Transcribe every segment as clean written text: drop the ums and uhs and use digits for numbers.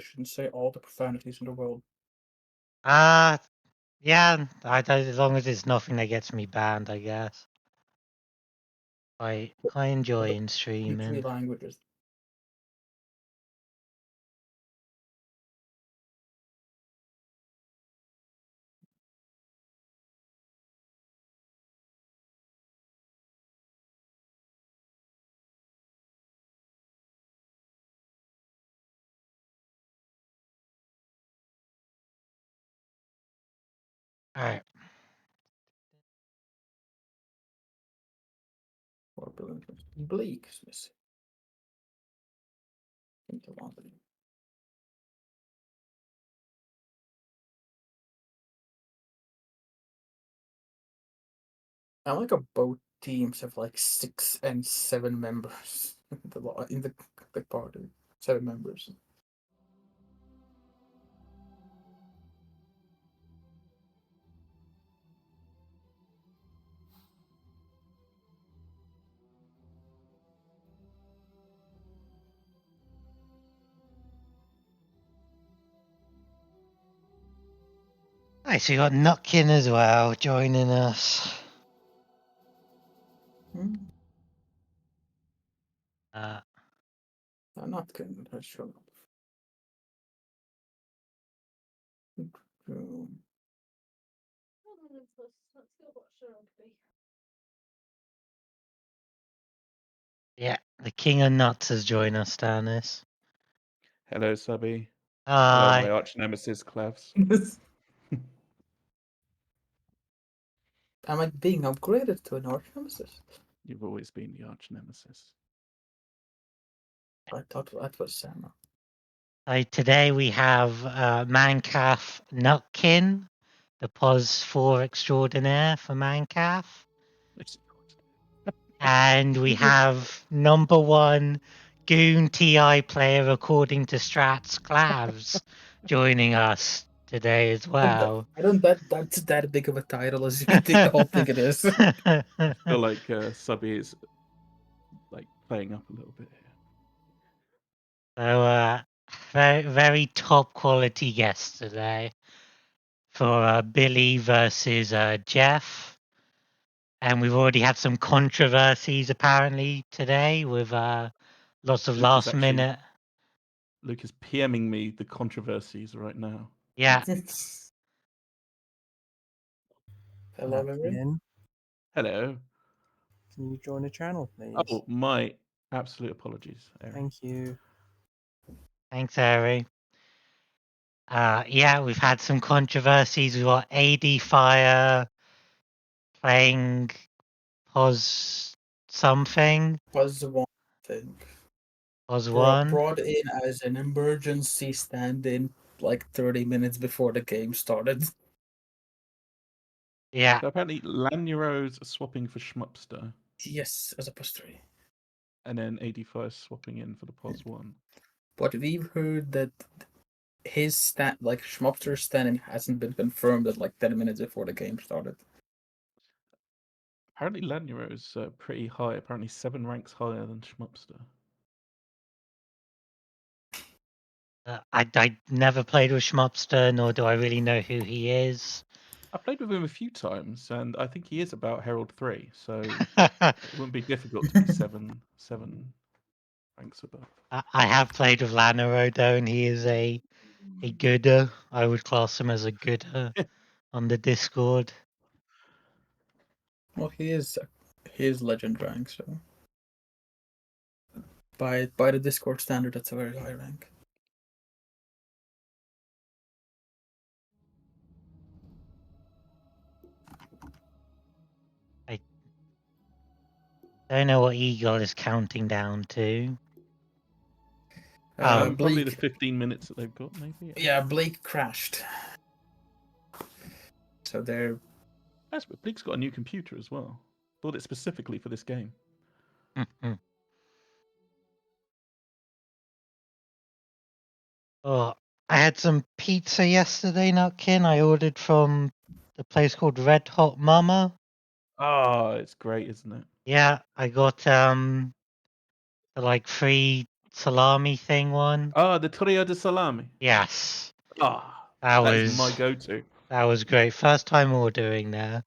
shouldn't say all the profanities in the world. Yeah, as long as it's nothing that gets me banned, I guess. I enjoy in Three streaming. languages. Alright. 4 billion. Bleak is missing. Inte vanligt. I like how both teams have like 6 and 7 members in the party. 7 members. Nice, we got Nutkin as well joining us. Nutkin has shown up. Yeah, the King of Nuts has joined us, Stannis. Hello, Subby. Hello, my arch nemesis, Clevs. Am I being upgraded to an arch nemesis? You've always been the arch nemesis. I thought that was Sama. Today we have Mancaf Nutkin, the POS 4 extraordinaire for Mancaf. And we have #1 Goon TI player according to Strats Clavs joining us today as well. I don't that's that big of a title as you all think it is. I feel like Subby is like playing up a little bit here. So very, very top quality guest today for Billy versus Geoff. And we've already had some controversies apparently today with lots of last minute. Luke is PMing me the controversies right now. Yeah. Hello, everyone. Hello. Can you join the channel, please? Oh, my absolute apologies, Ari. Thank you. Thanks, Ari. Yeah, we've had some controversies. We've got ADFire playing POS something. POS 1, I think. POS 1. Brought in as an emergency stand-in like 30 minutes before the game started. Yeah. So apparently Lanyro's swapping for Schmupster. Yes, as a +3. And then ADFire swapping in for the POS 1. But we've heard that his Schmupster's stand-in hasn't been confirmed at like 10 minutes before the game started. Apparently Lanyro's pretty high. Apparently 7 ranks higher than Schmupster. I never played with Schmupster, nor do I really know who he is. I played with him a few times, and I think he is about Herald 3, so it wouldn't be difficult to be seven ranks above. I have played with Lanyro though, and he is a gooder. I would class him as a gooder on the Discord. Well, he is legend rank, so by the Discord standard, that's a very high rank. I don't know what Eagle is counting down to. Probably the 15 minutes that they've got, maybe. Yeah, Blake crashed. So they're... Blake's got a new computer as well. Bought it specifically for this game. Oh, I had some pizza yesterday, Nutkin. I ordered from the place called Red Hot Mama. Oh, it's great, isn't it? Yeah, I got like 3 salami thing one. Ah, the Torrio de Salami. Yes, Ah, that that is was my go-to. that was great. First time ordering there.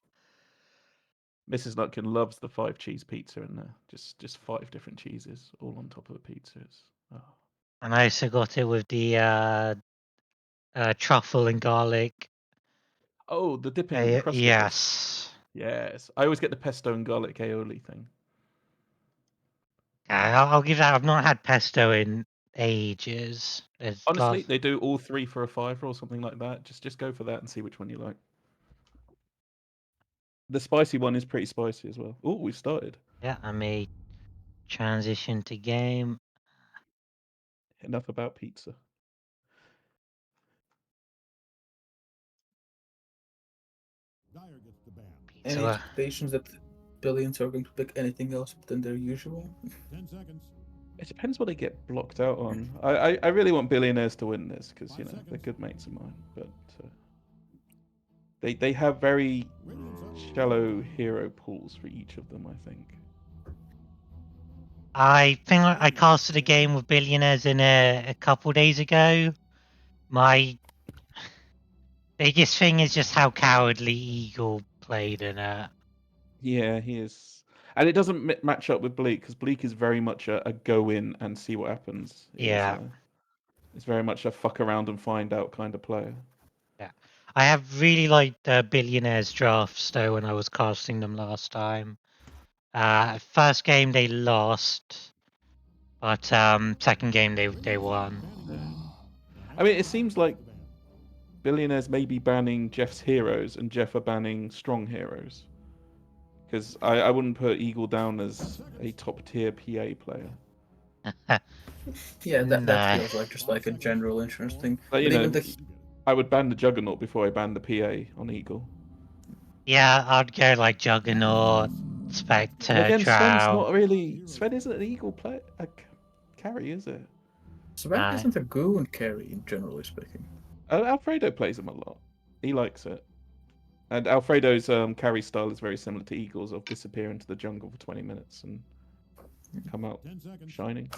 Mrs. Nutkin loves the 5 cheese pizza in there. Just 5 different cheeses all on top of a pizza. Oh. And I also got it with the truffle and garlic. Oh, the dipping crust dippers. Yes. Yes. I always get the pesto and garlic aioli thing. Yeah, I'll give that. I've not had pesto in ages. Honestly, they do all 3 for a $5 or something like that. Just go for that and see which one you like. The spicy one is pretty spicy as well. Oh, we've started. Yeah, I may transition to game. Enough about pizza. Any So, expectations that Billions are going to pick anything else than their usual? It depends what they get blocked out on. I really want Billionaires to win this because they're good mates of mine, but they have very shallow hero pools for each of them. I think. I think I casted a game with Billionaires in a couple days ago. My biggest thing is just how cowardly Eagle played in it. Yeah, he is, and it doesn't match up with Bleak because Bleak is very much a go in and see what happens. Yeah. It's very much a fuck around and find out kind of player. Yeah, I have really liked the Billionaires drafts though when I was casting them last time. First game they lost, but second game they won. I mean, it seems like Billionaires may be banning Geoff's heroes and Geoff are banning strong heroes. Because I wouldn't put Eagle down as a top tier PA player. Yeah, that No. feels like just like a general insurance thing. But, even I would ban the Juggernaut before I ban the PA on Eagle. Yeah, I'd go like Juggernaut, Spectre, But again, Sven's Drow. not really. Sven isn't an Eagle player, a carry, is it? Sven isn't a goon carry, generally speaking. Alfredo plays him a lot. He likes it. And Alfredo's carry style is very similar to Eagle's of disappear into the jungle for 20 minutes and come out shining.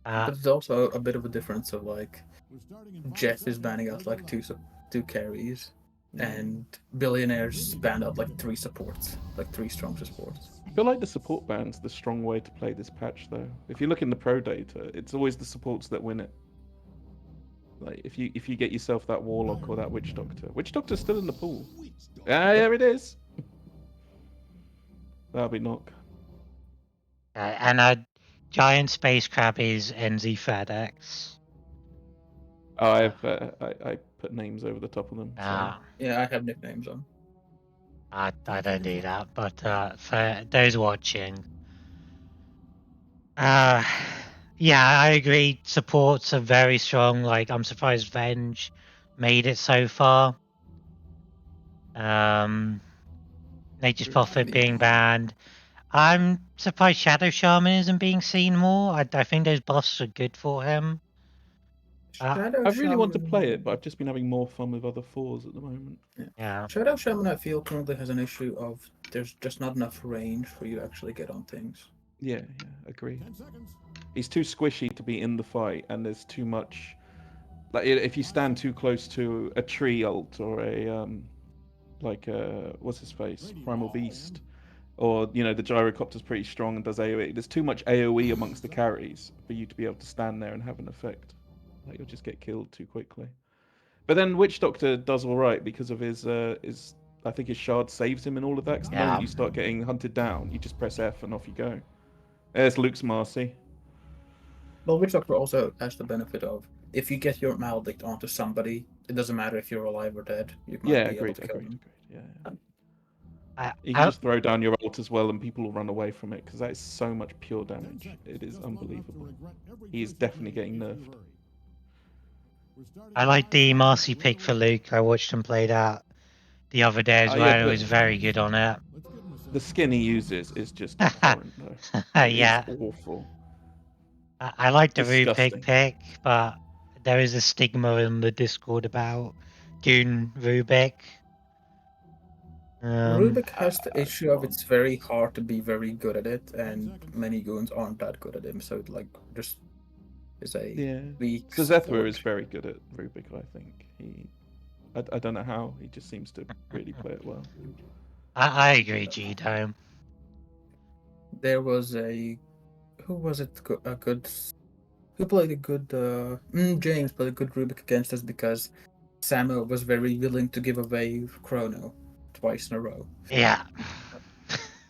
But it's also a bit of a difference of like Geoff is banning out like two carries, and Billionaires banned out like 3 supports, like 3 strong supports. I feel like the support ban's the strong way to play this patch, though. If you look in the pro data, it's always the supports that win it. Like if you get yourself that Warlock or that Witch Doctor. Witch Doctor's still in the pool. Ah, there it is. That'll be knock. And a giant space crab is NZfedX. Oh, I put names over the top of them. Yeah, I have nicknames on. I don't do that, but for those watching, yeah, I agree. Supports are very strong. Like I'm surprised Venge made it so far. Nature's Prophet being banned. I'm surprised Shadow Shaman isn't being seen more. I think those buffs are good for him. I really want to play it, but I've just been having more fun with other 4s at the moment. Yeah. Shadow Shaman, I feel, currently has an issue of there's just not enough range for you to actually get on things. Yeah, agree. He's too squishy to be in the fight, and there's too much. Like if you stand too close to a tree ult or a what's his face, Primal Beast, or the gyrocopter's pretty strong and does AoE. There's too much AoE amongst the carries for you to be able to stand there and have an effect. Like you'll just get killed too quickly. But then Witch Doctor does all right because of his I think his shard saves him in all of that. 'Cause the moment you start getting hunted down, you just press F and off you go. There's Luke's Marcy. Well, Witch Doctor also has the benefit of if you get your maledict onto somebody, it doesn't matter if you're alive or dead. You might be able to kill them. Yeah. You can just throw down your ult as well, and people will run away from it because that is so much pure damage. It is unbelievable. He is definitely getting nerfed. I like the Marcy pick for Luke. I watched him play that the other day as well. He was very good on it. The skin he uses is just abhorrent, though. Yeah. It's awful. I like the Rubik pick, but there is a stigma in the Discord about Goon Rubik. Rubik has the issue of it's very hard to be very good at it, and many goons aren't that good at him, so it like just is a weak So support. Zethra is very good at Rubik, I think. I don't know how, he just seems to really play it well. I agree, G-Dome. There was who was it? A good. Who played a good? James played a good Rubik against us because Samuel was very willing to give away Chrono twice in a row. Yeah.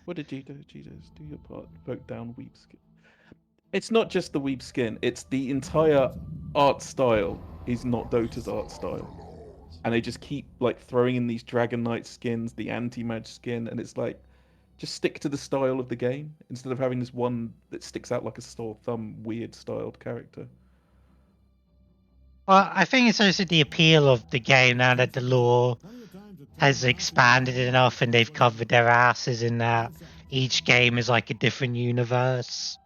What did G do? Do your part. Vote down Weep Skin. It's not just the Weep Skin, it's the entire art style is not Dota's art style. And they just keep like throwing in these Dragon Knight skins, the anti-mage skin, and it's like, just stick to the style of the game instead of having this one that sticks out like a sore thumb, weird styled character. Well, I think it's also the appeal of the game now that the lore has expanded enough and they've covered their asses in that each game is like a different universe.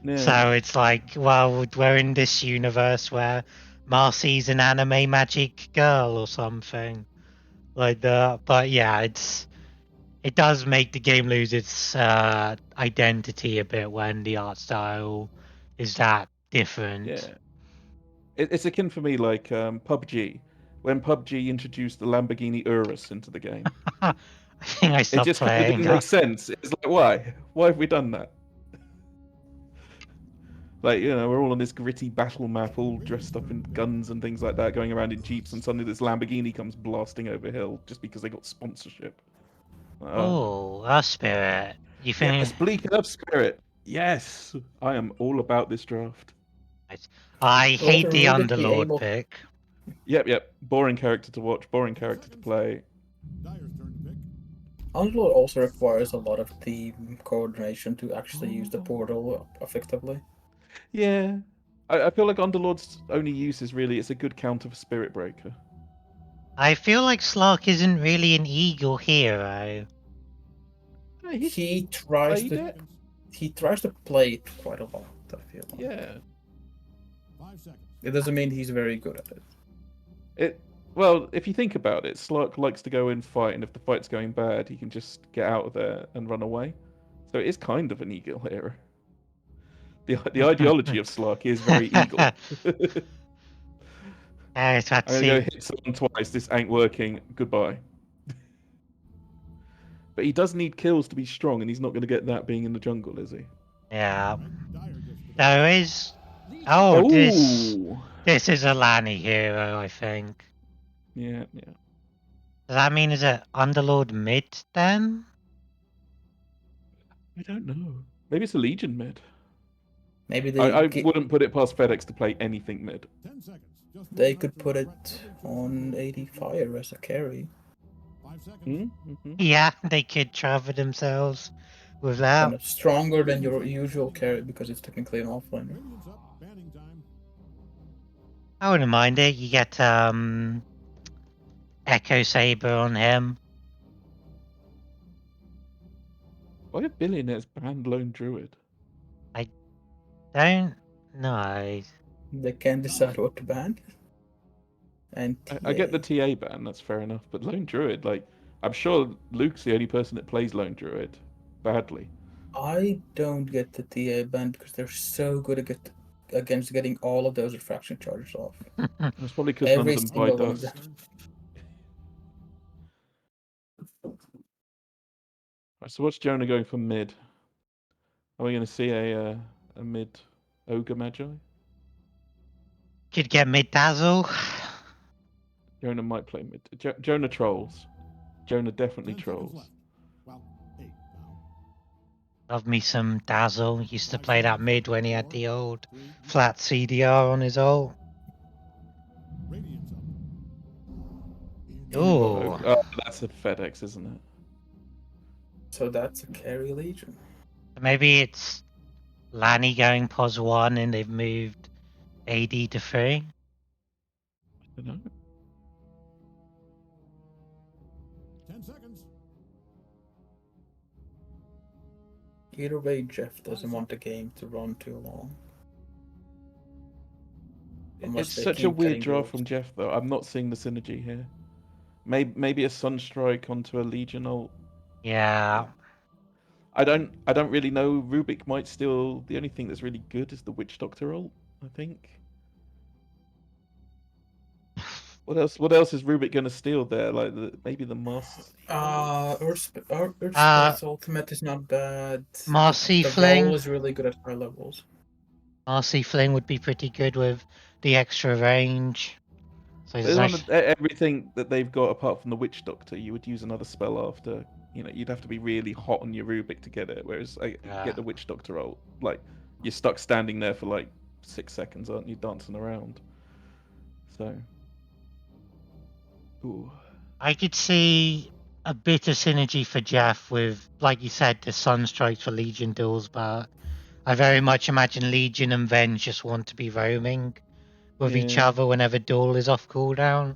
Yeah. So it's like, well, we're in this universe where Marcy's an anime magic girl or something like that. But yeah, it does make the game lose its identity a bit when the art style is that different. Yeah. It's akin for me like PUBG. When PUBG introduced the Lamborghini Urus into the game. I think I It stopped just kind of playing. didn't make sense. It's like, why? Why have we done that? Like, you know, we're all on this gritty battle map, all dressed up in guns and things like that, going around in jeeps, and suddenly this Lamborghini comes blasting over hill just because they got sponsorship. Oh, our spirit. You think? Yes, Bleak Up Spirit. Yes, I am all about this draft. I hate the Rubik be Underlord able- pick. Yep. Boring character to watch, boring character to play. Underlord also requires a lot of team coordination to actually use the portal effectively. Yeah. I feel like Underlord's only use is really, it's a good counter for Spirit Breaker. I feel like Slark isn't really an eagle hero. He tries to play it quite a lot, I feel like. Yeah. It doesn't mean he's very good at it. Well, if you think about it, Slark likes to go in fight, and if the fight's going bad, he can just get out of there and run away. So it is kind of an eagle hero. The ideology of Slark is very eagle. I'm gonna go hit someone twice. This ain't working. Goodbye. But he does need kills to be strong, and he's not going to get that being in the jungle, is he? Yeah. There is. Oh, this is a Lanny hero, I think. Yeah. Does that mean is it Underlord mid then? I don't know. Maybe it's a Legion mid. Maybe I wouldn't put it past FedEx to play anything mid. They could put it on ADFire as a carry. Mm-hmm. Yeah, they could travel themselves with that. Kind of stronger than your usual carry because it's technically an offlaner. I wouldn't mind it. You get Echo Saber on him. Why have Billionaires banned Lone Druid? I don't know. They can decide what to ban. And I get the TA ban, that's fair enough, but Lone Druid, like, I'm sure Luke's the only person that plays Lone Druid badly. I don't get the TA ban because they're so good against getting all of those refraction charges off. That's probably because none of them buy dust. Right, so what's Jonah going for mid? Are we going to see a mid Ogre Magi? Could get mid Dazzle. Jonah might play mid. Jonah trolls. Jonah definitely trolls. Love me some Dazzle. Used to play that mid when he had the old flat CDR on his ult. Oh, that's a FedEx, isn't it? So that's a carry Legion. Maybe it's Lanny going pos 1 and they've moved AD to 3. I don't know. 10 seconds. Either way, Geoff doesn't want the game to run too long. It's such a weird draw from Geoff, though. I'm not seeing the synergy here. Maybe a Sunstrike onto a Legion ult. Yeah. I don't really know. Rubik might still. The only thing that's really good is the Witch Doctor ult, I think. What else? What else is Rubik gonna steal there? Like maybe the Moss. Earthspell's ultimate is not bad. Marcy The Fling. Roll is really good at high levels. Marcy Fling would be pretty good with the extra range. So There's everything that they've got apart from the Witch Doctor. You would use another spell after. You know, you'd have to be really hot on your Rubik to get it. Whereas get the Witch Doctor ult, like you're stuck standing there for like 6 seconds, aren't you, dancing around? So. Ooh. I could see a bit of synergy for Geoff with, like you said, the Sunstrikes for Legion duels, but I very much imagine Legion and Venge just want to be roaming with each other whenever duel is off cooldown.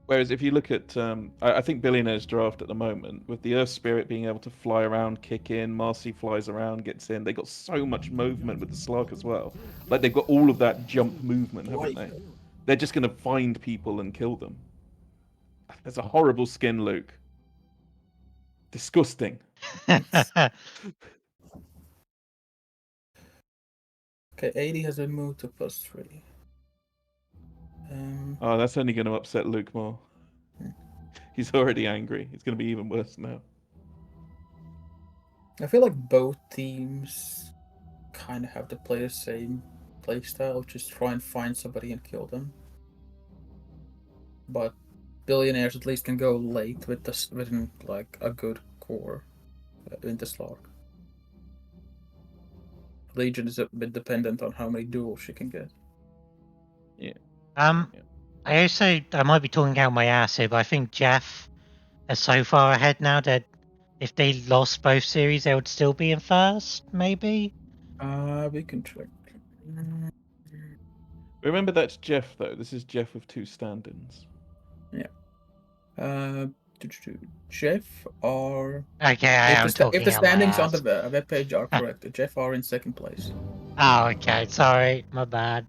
Whereas if you look at, I think Billionaires draft at the moment, with the Earth Spirit being able to fly around, kick in, Marcy flies around, gets in, they got so much movement with the Slug as well. Like they've got all of that jump movement, haven't they? They're just going to find people and kill them. There's a horrible skin, Luke. Disgusting. Okay, 80 has been moved to +3. Oh, that's only going to upset Luke more. He's already angry. It's going to be even worse now. I feel like both teams kind of have to play the same playstyle, just try and find somebody and kill them. But Billionaires at least can go late with like a good core in the slog. Legion is a bit dependent on how many duels she can get. Yeah. I might be talking out my ass here, but I think Geoff is so far ahead now that if they lost both series, they would still be in first, maybe? We can check. Remember, that's Geoff, though. This is Geoff with 2 stand-ins. Yeah. Geoff or... Okay, I am talking if the out my standings on ass. the webpage are correct, Geoff are in second place. Oh, okay. Sorry. My bad.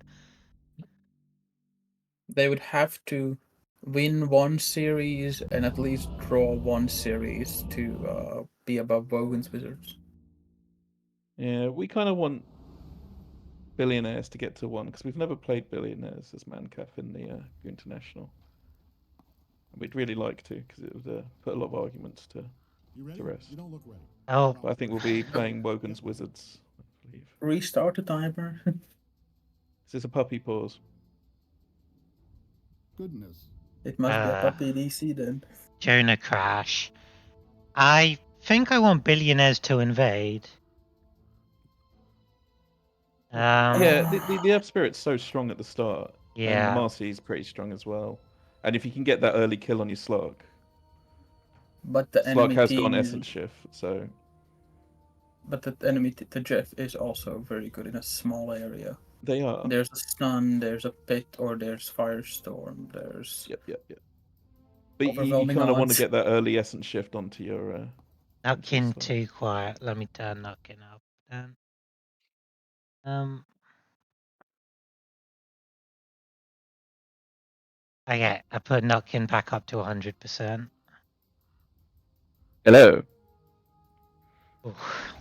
They would have to win one series and at least draw one series to be above Wogan's Wizards. Yeah, we kind of want Billionaires to get to 1 because we've never played Billionaires as Mancaf in the International. We'd really like to because it would put a lot of arguments to rest. You don't look ready. Oh, But I think we'll be playing Wogan's Wizards, I believe. Restart the timer. Is this a puppy pause? Goodness. It must be a puppy DC then. Jonah Crash. I think I want Billionaires to invade. Yeah, the Earth Spirit's so strong at the start. Yeah. And Marcy's pretty strong as well. And if you can get that early kill on your Slug. But the Slug enemy has team got an Essence Shift, so... But the enemy, the Geoff, is also very good in a small area. They are. There's a stun, there's a pit, or there's firestorm, there's... Yep. But you kind of want to get that early Essence Shift onto your... Nutkin too quiet. Let me turn Nutkin up then. Okay, I put Nutkin back up to 100%. Hello. Oof.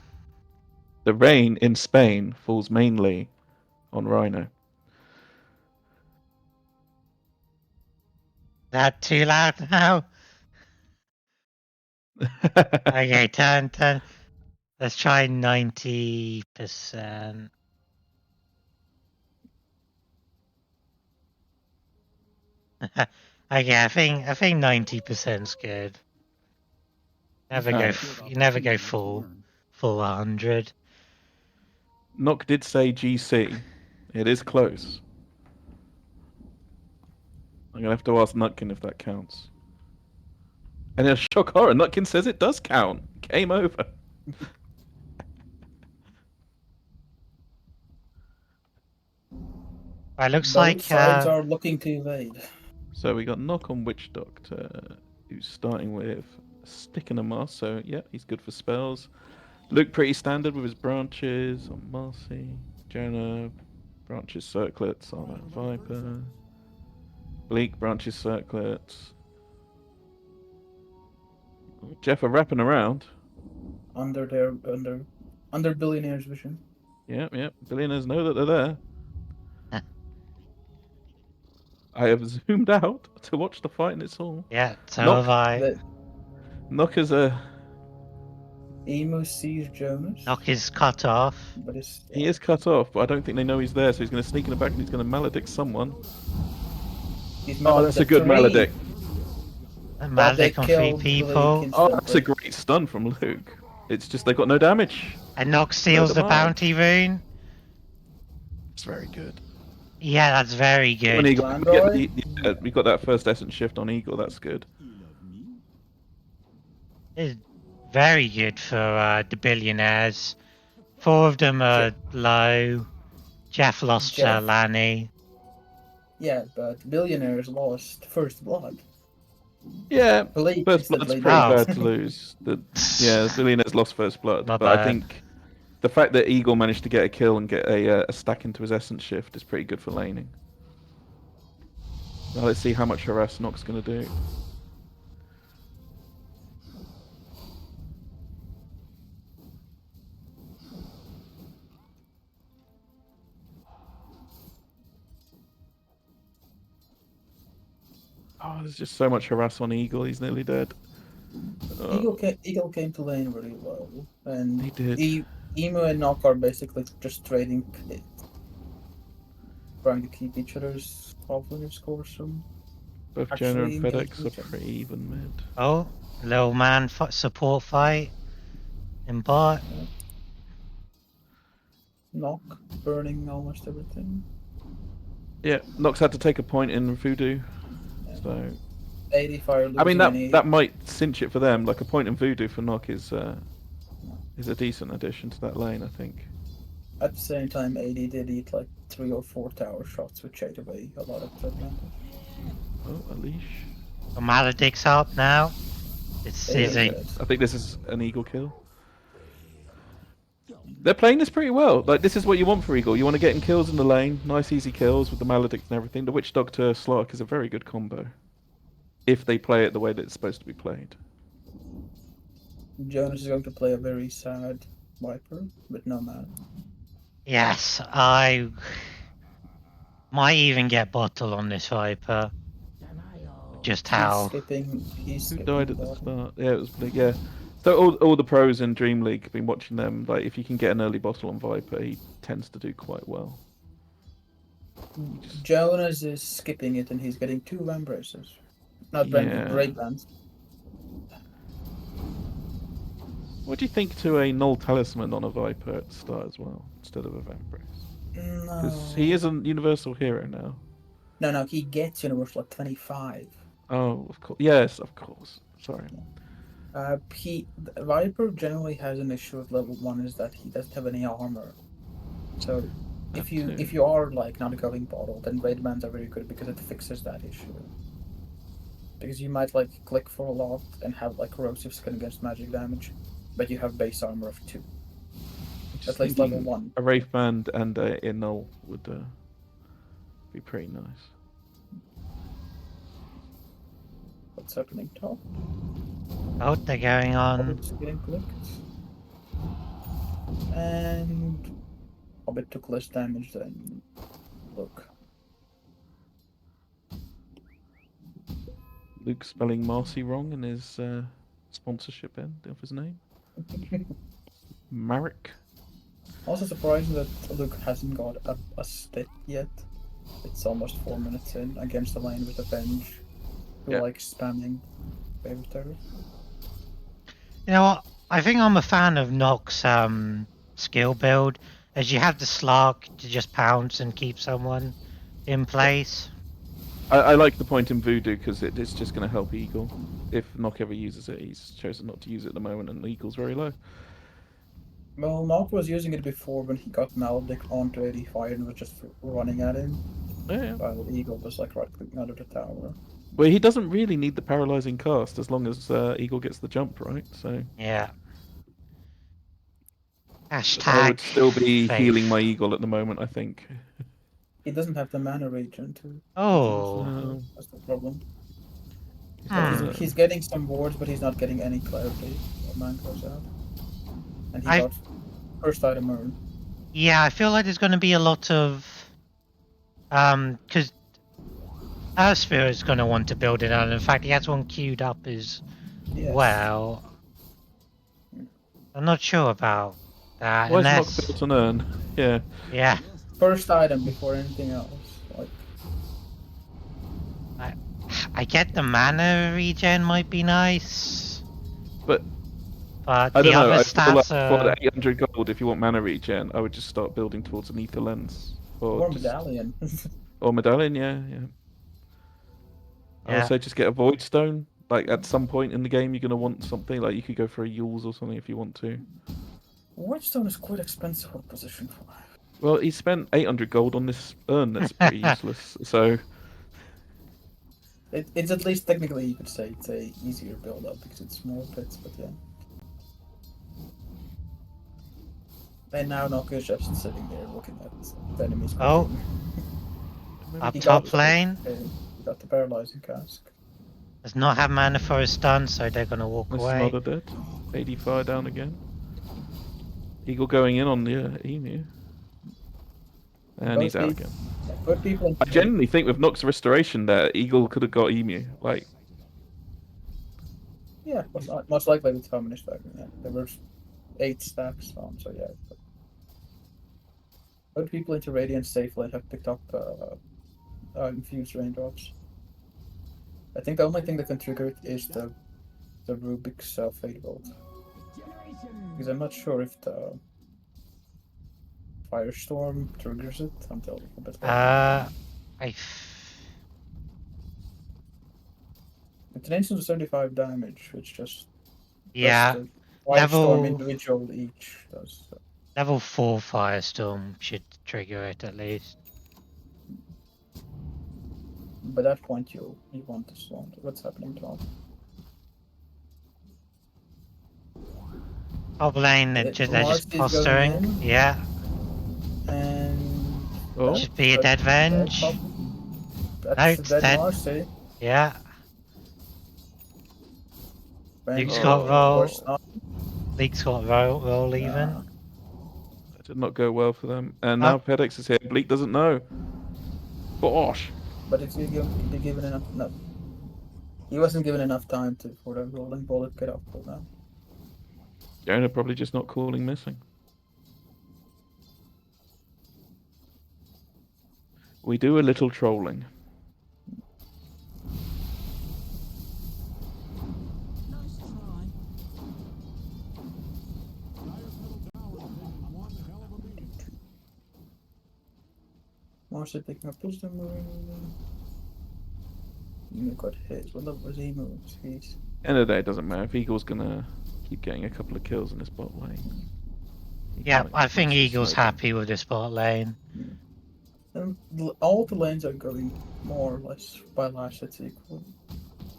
The rain in Spain falls mainly on Rhino. That too loud now? Okay, turn. Let's try 90%. Okay, I think 90% is good. You never go full 100. Nock did say GC. It is close. I'm gonna have to ask Nutkin if that counts. And a shock horror, Nutkin says it does count. Game over. It looks Both like sides are looking to invade. So we got Nock on Witch Doctor, who's starting with a stick and a moss. So yeah, he's good for spells. Luke pretty standard with his branches on Marcy. Jonah branches circlets on that Viper. Bleak branches circlets. Geoff are wrapping around. under Billionaires' vision. Yeah. Billionaires know that they're there. I have zoomed out to watch the fight, and it's all. Yeah, so Noch- have I. The Noch is a. Emo sees Jonas, Knock is cut off. but it's He is cut off, but I don't think they know he's there, so he's going to sneak in the back and he's going to maledict someone. he's Oh, that's a good maledict. Maledict on 3 people. Oh, that's a great stun from Luke. It's just they got no damage. And Knock steals the bounty rune. It's very good. Yeah, that's very good. When Eagle, we got that first essence shift on Eagle. That's good. It's very good for the Billionaires. 4 of them are low. Geoff lost Lanny. Yeah, but Billionaires lost First Blood. Yeah, Blake First Blood's pretty bad to lose. Yeah, Billionaires lost First Blood, Not but I bad. think the fact that Eagle managed to get a kill and get a stack into his essence shift is pretty good for laning. Now let's see how much harass Nox going to do. Oh, there's just so much harass on Eagle. He's nearly dead. Eagle came to lane really well, and He did. Emo and Knock are basically just trading pit, trying to keep each other's offlaner scores from. Both Jonah and FedX are pretty even mid. Oh, little man support fight in bot. Knock burning almost everything. Yeah, Nox had to take a point in Voodoo. So ADFire. I mean that might cinch it for them. Like a point in Voodoo for Nock is a decent addition to that lane, I think. At the same time, AD did eat like 3 or 4 tower shots, which ate away a lot of the advantage. Oh, a leash. The Maledict's up now. It's Yeah, I think this is an Eagle kill. They're playing this pretty well. Like, this is what you want for Eagle. You want to get in kills in the lane. Nice, easy kills with the Maledict and everything. The Witch Doctor Slark is a very good combo. If they play it the way that it's supposed to be played. Jonas is going to play a very sad Viper, but no mana. Yes, I might even get bottle on this Viper. Just how. He's Who skipping died at the bottom. start? Yeah, it was big, yeah. So all the pros in Dream League have been watching them. Like, if you can get an early bottle on Viper, he tends to do quite well. Jonas is skipping it and he's getting 2 Vambraces. Not great bands. What do you think to a Null Talisman on a Viper at the start as well, instead of a Vambrace? Because he is a universal hero now. No, he gets universal at 25. Oh, of course. Yes, of course. Sorry. Viper generally has an issue with level 1 is that he doesn't have any armor. So if you are like not going bottle, then raid bans are very good because it fixes that issue. Because you might like click for a lot and have like corrosive skin against magic damage, but you have base armor of 2. At least level 1. A Wraith Band and a Null would be pretty nice. What's happening top? Oh, they're going on. Hobbit's getting clicked. And Hobbit took less damage than Luke. Luke spelling Marcy wrong in his sponsorship end of his name. Marek. Also surprised that Luke hasn't got a stick yet. It's almost 4 minutes in against the lane with Avenge, who likes spamming favorite terror. You know what? I think I'm a fan of Nox skill build, as you have the Slark to just pounce and keep someone in place. I like the point in Voodoo because it's just going to help Eagle. If Nock ever uses it, he's chosen not to use it at the moment, and Eagle's very low. Well, Nock was using it before when he got Maledict onto ADFire and was just running at him. Yeah. While Eagle was like right clicking out of the tower. Well, he doesn't really need the paralyzing cast as long as Eagle gets the jump, right? So yeah. Hashtag I would still be faith. healing my Eagle at the moment, I think. He doesn't have the mana regen to. Oh. That's the problem. He's getting some wards, but he's not getting any clarity when man goes out. And he got first item earned. Yeah, I feel like there's going to be a lot of because Earth Spirit's going to want to build it out. In fact, he has one queued up as well. I'm not sure about that. Why is Nock built on Urn? Yeah. Yeah. First item before anything else. Like, I get the mana regen might be nice, but the I don't know. other I feel like stats for are... the 800 gold, if you want mana regen, I would just start building towards an ether lens or medallion. or medallion. Yeah. I would say just get a void stone. Like at some point in the game, you're gonna want something. Like you could go for a Yules or something if you want to. Void stone is quite expensive for position for. Well, he spent 800 gold on this urn that's pretty useless. So it's at least technically you could say it's a easier build up because it's more pits, but yeah. And now Nock is just sitting there looking at the enemies. Oh, up top lane. He got the paralyzing cask. Does not have mana for a stun, so they're gonna walk away. Another dead. ADFire down again. Eagle going in on the emu. And he's out again. I genuinely think with Nock's restoration there, Eagle could have got emu. Like, yeah, most likely with how many stacks. Yeah. There were 8 stacks on, so yeah. But people into Radiant safe lane have picked up infused raindrops. I think the only thing that can trigger it is the Rubik's Fade Bolt. Because I'm not sure if the Firestorm triggers it until a bit later. It's an instant 75 damage, which just level Firestorm individual each does. So. Level 4 Firestorm should trigger it at least. By that point, you want to spawn. What's happening, Tom? Top lane, they're just posturing. Yeah. And should be a dead Venge. That's no, dead Marcy. Yeah. Luke's got roll. Luke's got roll even. That did not go well for them. And now FedEx is here. Bleak doesn't know. Gosh. But it's be given enough. No. He wasn't given enough time for the rolling bullet get off cooldown. Jonah probably just not calling missing. We do a little trolling. Marcy picking up wisdom moving. Emu got hit. What level was he moves? He's. End of the day, it doesn't matter. If Eagle's gonna keep getting a couple of kills in this bot lane. Yeah, I think Eagle's happy with this bot lane. All the lanes are going more or less by last hits equal.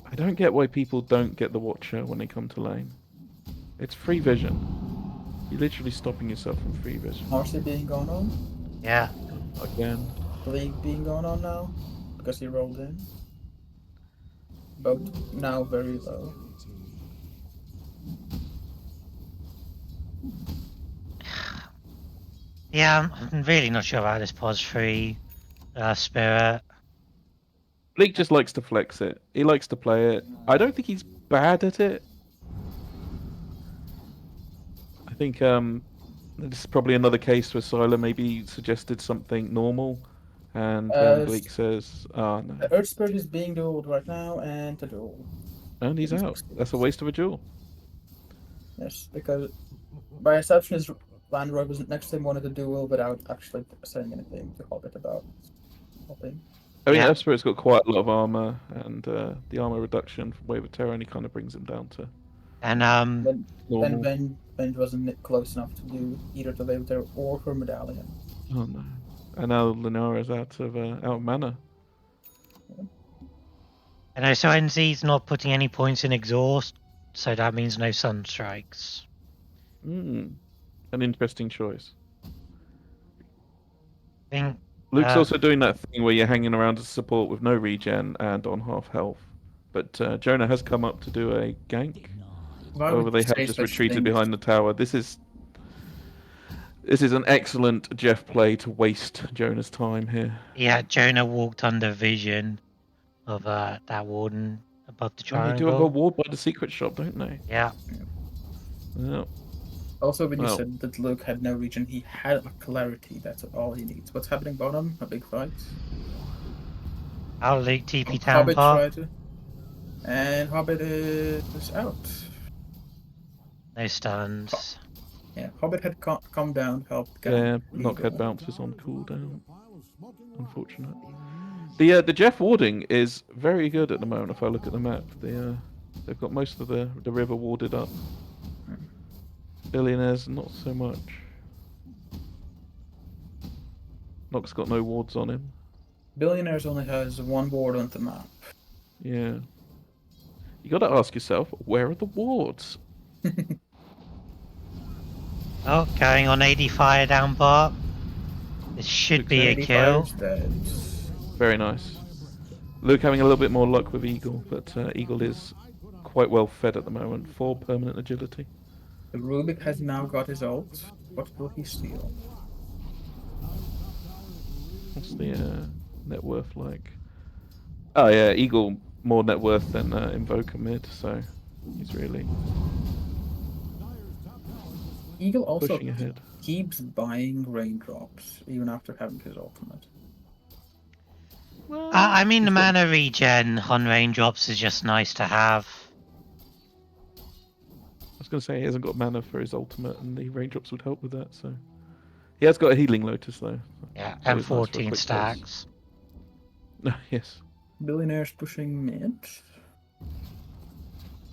I don't get why people don't get the Watcher when they come to lane. It's free vision. You're literally stopping yourself from free vision. Marcy being gone on? Yeah. Again. Bleak being gone on now? Because he rolled in. Both now very low. Yeah, I'm really not sure about this pos 3 Spirit. Bleak just likes to flex it. He likes to play it. I don't think he's bad at it. I think this is probably another case where Sylar maybe suggested something normal, and Bleak says, "Oh no." Earth Spirit is being dueled right now, and the duel. And he's out. That's a waste of a duel. Yes, because by exception, his Lanyro was next to him wanted to duel without actually saying anything to hoBBit about hopping. I mean, Earth Spirit's got quite a lot of armor, and the armor reduction from Wave of Terror only kind of brings him down to. And then Venge wasn't close enough to do either the Wave of Terror or her medallion. Oh no! And now Lanyro's out of mana. Yeah. And so NZ's not putting any points in exhaust, so that means no sun strikes. An interesting choice. I think Luke's also doing that thing where you're hanging around as support with no regen and on half health, But Jonah has come up to do a gank. Why However, would they you have say just such retreated things? behind the tower. This is an excellent Geoff play to waste Jonah's time here. Yeah, Jonah walked under vision of that warden above the And they do have a triangle. ward by the secret shop, don't they? Yeah. Yeah. Also, when you Well. said that Luke had no region, he had a clarity. That's all he needs. What's happening bottom? A big fight. I'll Luke TP town hoBBit part. tried to, and hoBBit is out. No stuns. Yeah, hoBBit had come down, helped. Yeah, knockhead bounces on cooldown. Unfortunate. The Geoff warding is very good at the moment. If I look at the map, they've got most of the river warded up. Billionaires, not so much. Nock's got no wards on him. Billionaires only has one ward on the map. Yeah. You got to ask yourself, where are the wards? Oh, going on ADFire down bar. This should be a kill. Very nice. Luke having a little bit more luck with Eagle, but Eagle is quite well fed at the moment. 4 permanent agility. The Rubik has now got his ult. What will he steal? What's the net worth like? Oh yeah, Eagle more net worth than Invoker mid, so he's really Eagle also pushing ahead. keeps buying raindrops even after having his ultimate. Well, I mean, the he's got- mana regen on raindrops is just nice to have. I was going to say he hasn't got mana for his ultimate, and the raindrops would help with that. So he has got a healing lotus though. Yeah, That and is nice for a 14 quick stacks. pulse. Yes. Billionaires pushing mid.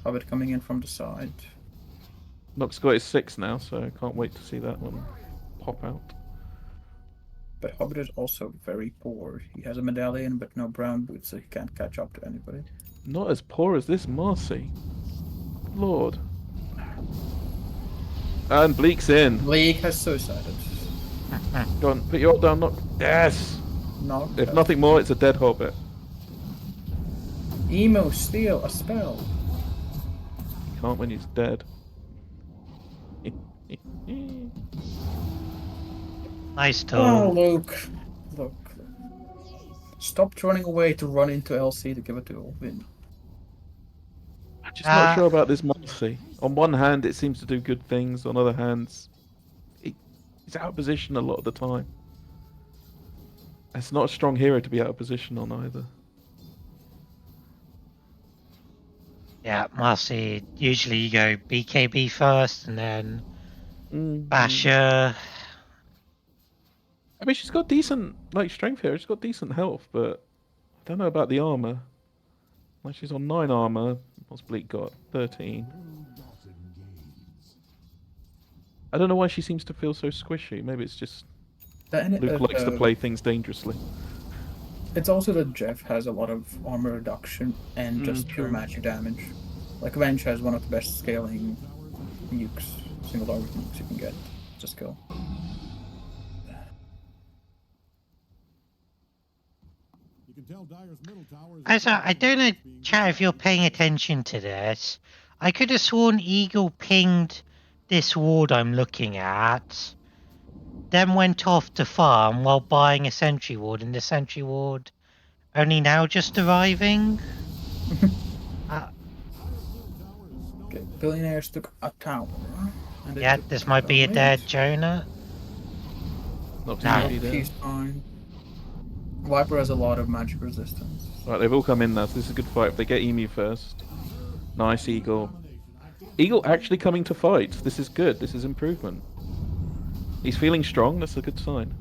hoBBit coming in from the side. Nock's got his 6 now, so I can't wait to see that one pop out. But hoBBit is also very poor. He has a medallion but no brown boots, so he can't catch up to anybody. Not as poor as this Marcy. Lord. And Bleak's in. Bleak has suicided. Go on, put your ult down, Nock. Yes! No. If nothing more, it's a dead hobbit. Emo, steal, a spell. Can't when he's dead. Nice Oh, tool. Luke. Look. Stopped running away to run into LC to give it to Ulvin. I'm just not sure about this Marcy. On one hand, it seems to do good things. On other hands, he's out of position a lot of the time. It's not a strong hero to be out of position on either. Yeah, Marcy, usually you go BKB first and then Basher. I mean, she's got decent strength here. She's got decent health, but I don't know about the armor. Like she's on 9 armor. What's Bleak got? 13. I don't know why she seems to feel so squishy. Maybe it's just Luke likes to play things dangerously. It's also that Geoff has a lot of armor reduction and just pure magic damage. Like Venge has one of the best scaling nukes, single target nukes you can get. Just go. I don't know, chat, if you're paying attention to this. I could have sworn Eagle pinged this ward I'm looking at, then went off to farm while buying a sentry ward, and the sentry ward only now just arriving. Okay, Billionaires took a tower. And Yeah, this might be a dead Jonah. Not too No. heavy there. He's fine. Viper has a lot of magic resistance. Right, they've all come in now, so this is a good fight. If they get Emu first. Nice, Eagle. Eagle actually coming to fight. This is good. This is improvement. He's feeling strong. That's a good sign.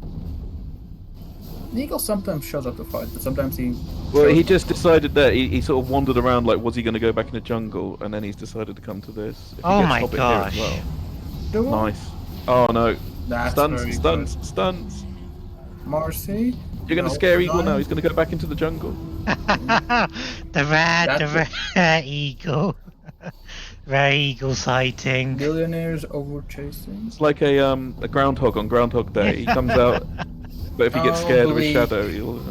Eagle sometimes shows up to fight, but sometimes he... Well, he just decided that he sort of wandered around like, was he going to go back in the jungle? And then he's decided to come to this. If he Oh gets my Hobbit gosh. Here as well. Nice. Oh no. That's very Stuns, good. stuns. Marcy? You're going to scare Eagle now. He's going to go back into the jungle. the rare Eagle. Rare Eagle sighting. Billionaires over chasing. It's like a groundhog on Groundhog Day. He comes out, but if he gets scared of his Bleak. shadow, he'll...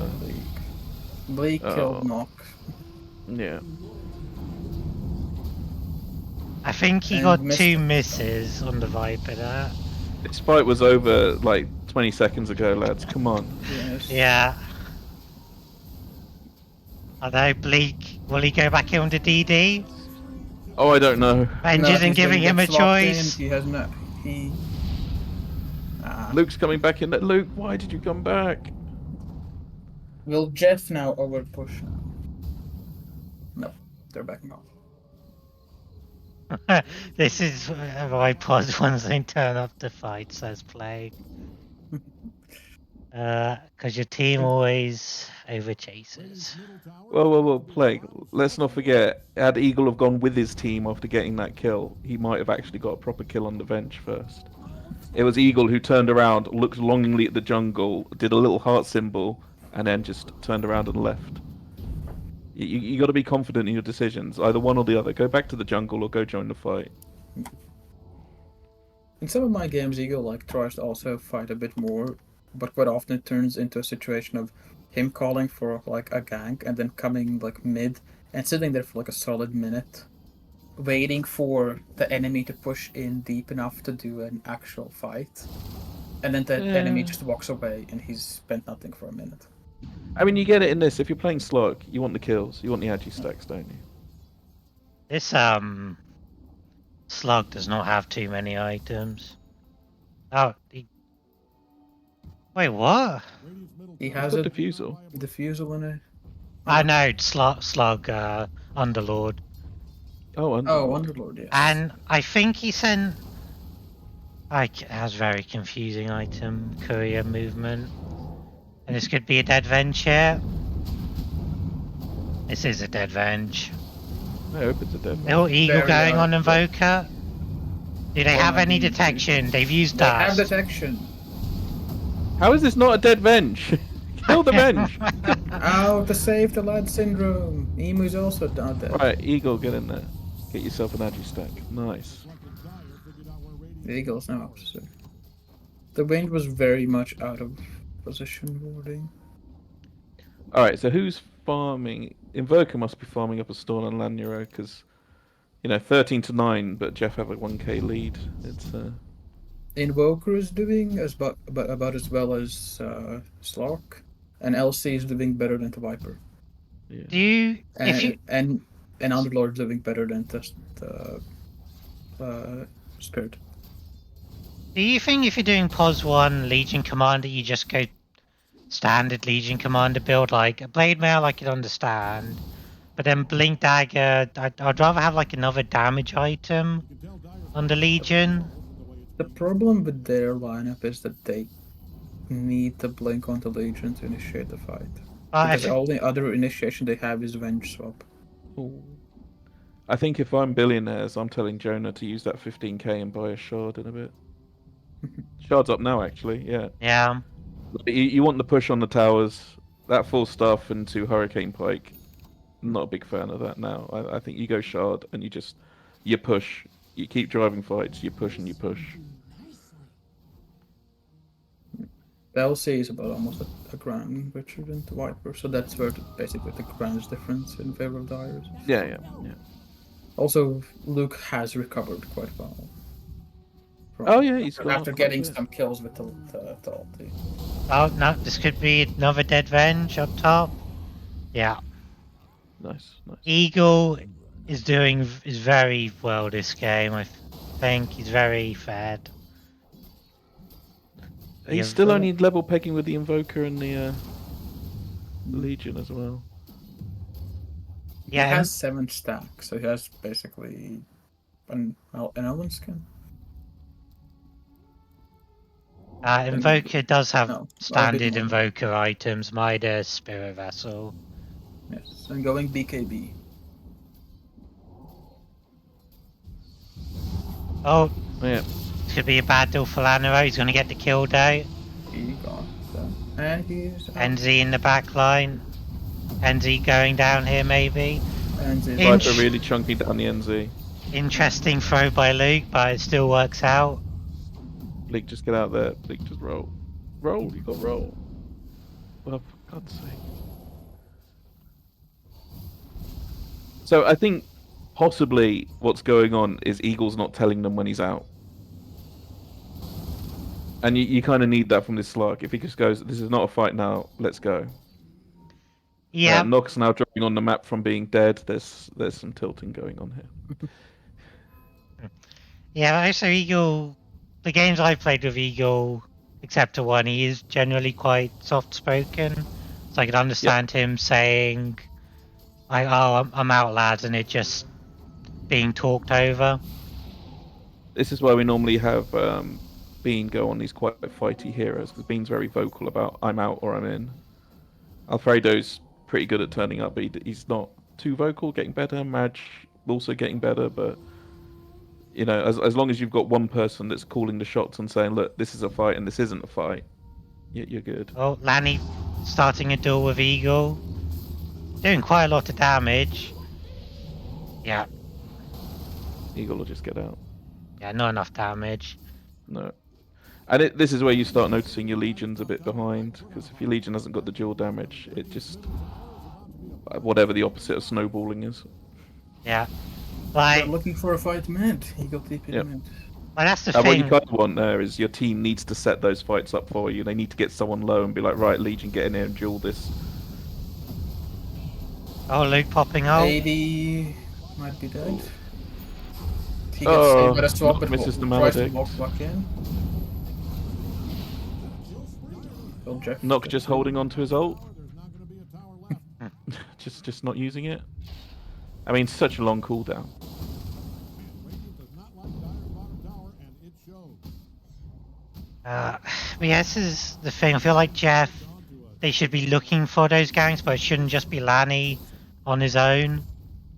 Bleak killed Nock. Yeah. I think he And got missed 2 it. misses on the Viper there. This fight was over like 20 seconds ago, lads. Come on. Yes. Yeah. Although Bleak, will he go back into DD? Oh, I don't know. Benj No, isn't he's gonna giving him get a swapped in. choice. He has no. He. Ah. Luke's coming back in there. Luke, why did you come back? Will Geoff now over push now? No, they're backing off. This is why pods once they turn up to fight, says Plague. Because your team always over chases. Well, Plague. Let's not forget, had Eagle have gone with his team after getting that kill, he might have actually got a proper kill on the bench first. It was Eagle who turned around, looked longingly at the jungle, did a little heart symbol, and then just turned around and left. You got to be confident in your decisions, either one or the other. Go back to the jungle or go join the fight. In some of my games, Eagle like tries to also fight a bit more, but quite often it turns into a situation of him calling for like a gank and then coming like mid and sitting there for like a solid minute, waiting for the enemy to push in deep enough to do an actual fight, and then the enemy just walks away and he's spent nothing for a minute. I mean, you get it in this. If you're playing slug, you want the kills, you want the agi stacks, don't you? This slug does not have too many items. Oh, wait, what? He It's has got a defusal. diffusal in it. I know, slug, Underlord. Oh, Oh, Underlord, yes. And I think he sent. Has very confusing item, courier movement. And this could be a dead venge here. This is a dead venge. I hope it's a dead one. Oh, Eagle Very going on hard. Invoker. Do they have any detection? They've used They have dust. detection. How is this not a dead venge? Kill the venge! Oh, to save the lad syndrome. Emu's also not dead. Right, Eagle, get in there. Get yourself an agi stack. Nice. The Eagle's now up, so. The wind was very much out of position warding. Alright, so who's farming? Invoker must be farming up a stall on Lanyro, because, 13-9, but Geoff have a 1k lead. It's, Invoker is doing about as well as Slark, and LC is doing better than the Viper. yeah. Do you, And Underlord's doing better than the Spirit. do you think if you're doing POS 1 Legion Commander, you just go standard Legion Commander build, like a Blade Mail I can understand, but then Blink Dagger, I'd rather have like another damage item on the Legion. The problem with their lineup is that they need to blink on the Legion to initiate the fight. Because the only other initiation they have is Venge Swap. Ooh. I think if I'm Billionaires, I'm telling Jonah to use that 15k and buy a shard in a bit. Shard's up now, actually, yeah. Yeah. You want the push on the towers, that full stuff into Hurricane Pike. Not a big fan of that now. I think you go shard and you push. You keep driving fights, you push and you push. The LC is about almost a grand richer than the Viper, so that's where basically the grand difference in favor of Dyers. Yeah. Also, Luke has recovered quite well. He's after getting some kills with the ulti. Oh no, this could be another dead venge up top. Yeah. Nice. Eagle is very well this game. I think he's very fed. He's still only level pegging with the Invoker and the Legion as well. Yeah, he has 7 stacks, so he has basically an Elven skin. Invoker does have standard Invoker items, Midas, Spirit Vessel. Yes, and going BKB. Oh, yeah. This could be a bad deal for Lanyro. He's going to get the kill day. He got that. And he's NZ in the back line. NZ going down here, maybe. Viper really chunking down the NZ. Interesting throw by Luke, but it still works out. Bleak, just get out there. Bleak, just roll. Roll, you got roll. Well, for God's sake. So I think possibly what's going on is Eagle's not telling them when he's out. And you kind of need that from this slug. If he just goes, this is not a fight now, let's go. Yeah, Nock's now dropping on the map from being dead. There's some tilting going on here. yeah. Also, Eagle. The games I've played with Eagle, except to one, he is generally quite soft-spoken. So I could understand him saying, I'm out, lads," and it just being talked over. This is why we normally have Bean go on these quite fighty heroes, because Bean's very vocal about I'm out or I'm in. Alfredo's pretty good at turning up, but he's not too vocal, getting better. Madge also getting better, but you know, as long as you've got one person that's calling the shots and saying, look, this is a fight and this isn't a fight, you're good. Oh, Lanny starting a duel with Eagle. Doing quite a lot of damage. Yeah. Eagle will just get out. Yeah, not enough damage. No. And this is where you start noticing your Legion's a bit behind, because if your Legion hasn't got the dual damage, it just... whatever the opposite of snowballing is. Yeah. They're looking for a fight mid. Eagle TP mid. Well, that's the What thing. you kind of want there is your team needs to set those fights up for you. They need to get someone low and be like, right, Legion, get in here and duel this. Oh, Luke popping out. AD might be dead. He gets saved by a swap, but misses the tries to maledict. walk back in. Well, Geoff Nock just holding on to his ult. just not using it. I mean, such a long cooldown. But yeah, this is the thing. I feel like Geoff, they should be looking for those ganks, but it shouldn't just be Lanny on his own.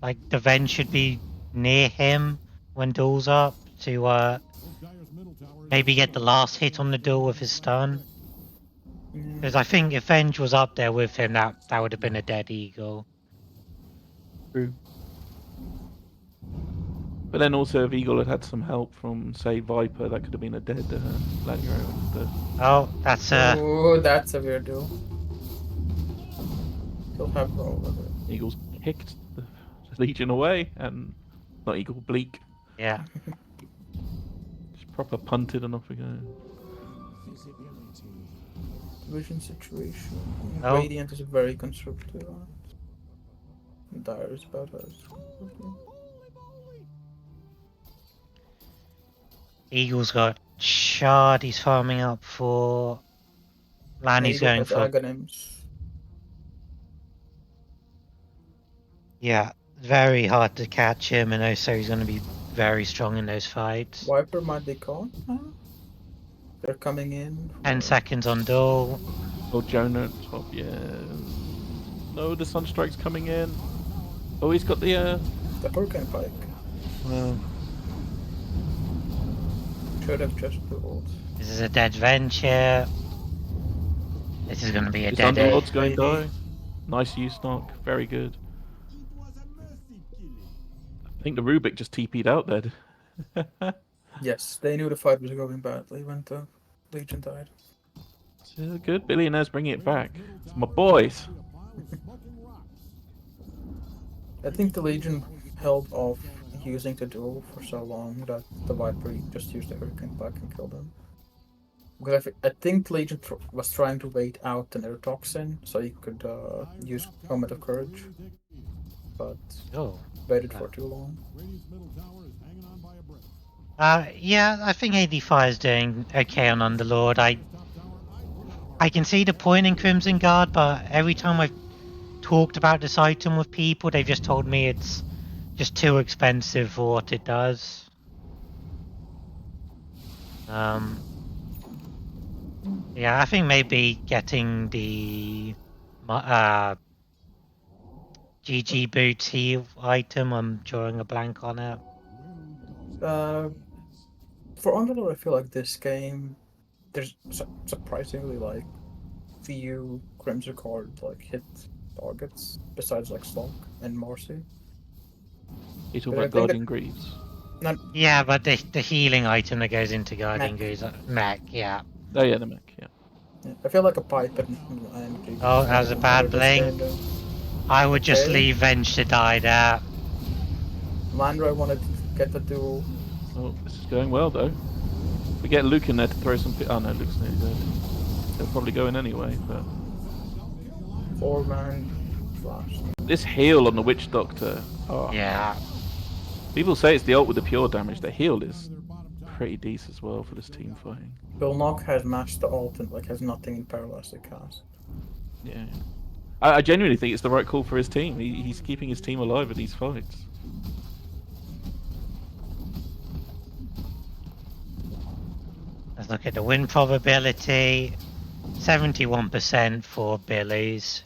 Like, the Ven should be near him when duel's up to maybe get the last hit on the duel with his stun. Because I think if Venge was up there with him, that would have been a dead Eagle. True. But then also, if Eagle had some help from, say, Viper, that could have been a dead Lanyro instead. Oh, that's a... Oh, that's a weird duel. He'll have roll with it. Eagle's kicked the Legion away, and not Eagle, Bleak. Yeah. Just proper punted and off we go. Vision situation. Oh. Radiant is very constructive. Dire is about us. Eagle's got Shard, he's farming up for... Lanny's Eagle going has for... Aghanims. Yeah, very hard to catch him, and also he's going to be very strong in those fights. Viper might be caught. Huh? They're coming in. 10 seconds on duel. Oh, Jonah, top, yeah. No, the Sunstrike's coming in. Oh, he's got the Hurricane Pike. Well, Should have just pulled. This is a dead Venture. This is going to be a his dead Underlord's end. going to die. Nice use, Nock. Very good. I think the Rubik just TP'd out there. Yes, they knew the fight was going badly when the Legion died. So good. Billionaires bringing it back. It's my boys. I think the Legion held off using the duel for so long that the Viper just used the Hurricane Pike and killed him. Because I think Legion was trying to wait out the Neurotoxin so he could use Helmet of Courage, but waited for too long. Yeah, I think ADFire is doing okay on Underlord. I can see the point in Crimson Guard, but every time I've talked about this item with people, they've just told me it's just too expensive for what it does. Yeah, I think maybe getting the GG Booty item, I'm drawing a blank on it. For Underlord, I feel like this game, there's surprisingly like few Crimson Guard like hit targets besides like Slunk and Marcy. You talking about Guardian Greaves? Yeah, but the healing item that goes into Guardian Greaves, mech, yeah. Oh yeah, the mech, yeah. I feel like a pipe and Oh, that was a bad blink. I would just leave Venge to die there. Lanyro wanted to get the duel. Oh, this is going well though. We get Luke in there to throw some. Oh no, Luke's nearly dead. They'll probably go in anyway, but 4-man flash. this heal on the Witch Doctor. Oh, Yeah. people say it's the ult with the pure damage. The heal is pretty decent as well for this team fighting. Bill Nock has matched the ult and like has nothing in paralytic cast. Yeah. I genuinely think it's the right call for his team. He's keeping his team alive in these fights. Let's look at the win probability. 71% for Billies.